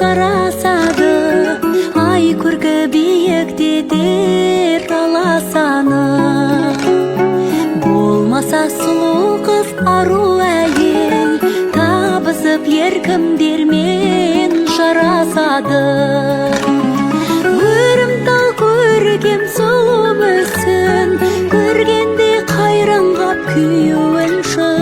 жарасады, ай көркі биіктетер аласаны. Болмаса сұлу қыз ару әйел, табысып еркімдермен жарасады. Өрім тал көркем сұлу мүсін, көргенде қайран қап күйеуін шын.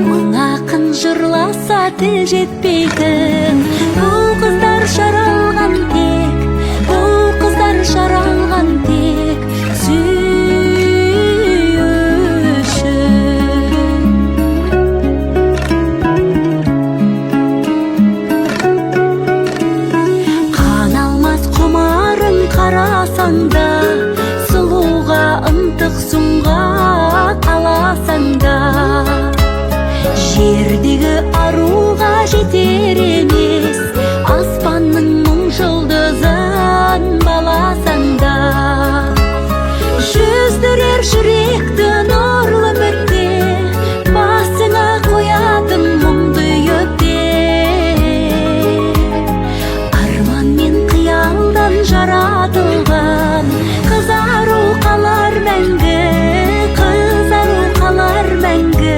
Мың ақын жырласа тіл жетпейтін, бұл қыздар жаралған тек, бұл қыздар жаралған тек сүю үшін. Қаналмас құмарын қарасаң да, сұлуға ынтық сұңғақ аласаң да, жердегі аруға жетер емес, аспанның мың жұлдызын баласаң да. Жүздірер жүректі нұрлы мүдде, басыңа қоятын мұңды өкпе. Арман мен қиялдан жаратылған қыз ару қалар мәңгі, қыз ару қалар мәңгі.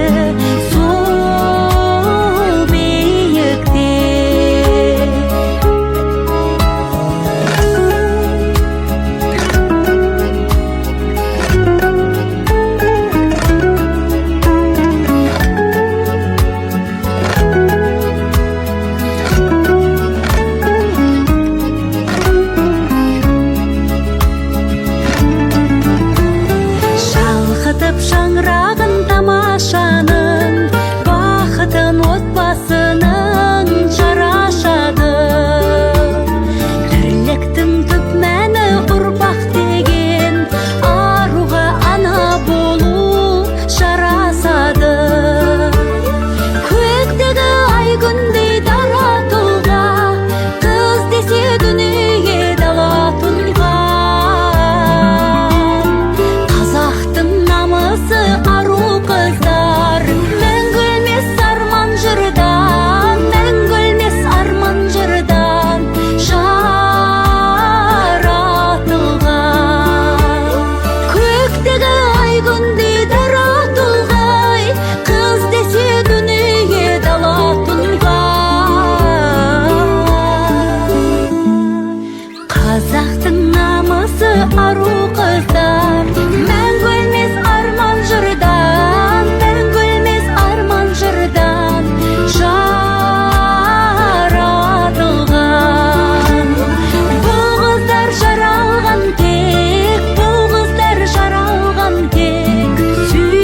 Шаңырағын тамашаның, бақытын отбасының жарашады. Тірліктің түп мәні ұрпақ деген, аруға ана болу жарасады. Көктегі ай күндей дара тұлға, қыз десе дүние дала тұлға. Ару қыздар мәңгі өлмес арман жырдан, мәңгі өлмес арман жырдан жаратылған. Көктегі ай күндей дара тұлғай, қыз десе дүние дала тұлған. Қазақтың намысы ару қыздар, мәңгі өлмес арман жырдан, мәңгі өлмес арман жырдан жаратылған. Бұл қыздар жаралған тек, бұл қыздар жаралған тек сүю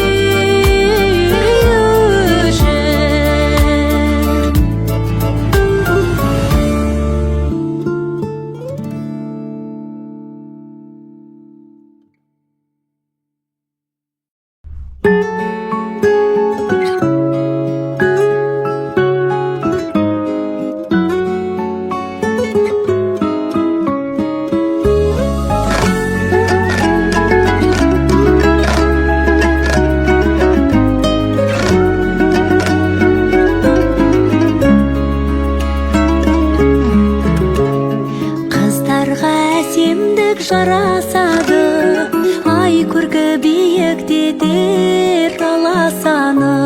үшін. Қыздарға әсемдік жарасады, ай көркі биіктетер аласаны.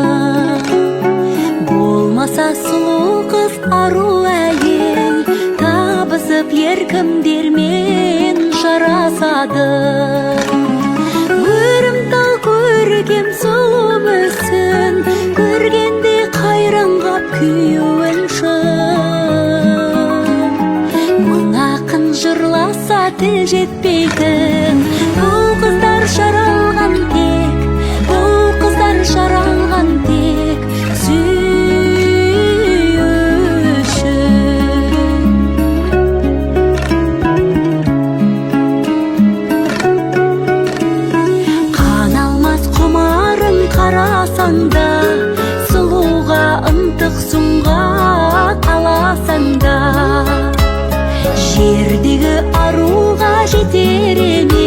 Болмаса сұлу қыз ару әйел, табысып еркімдермен жарасады. Өрім тал көркем сұлу мүсін, көргенде қайран қап күйеуін шын. Мың ақын жырласа тіл жетпейтін, бұл қыздар жаралған тек, бұл қыздар жаралған тек сүю үшін. жердегі аруға жетер емес.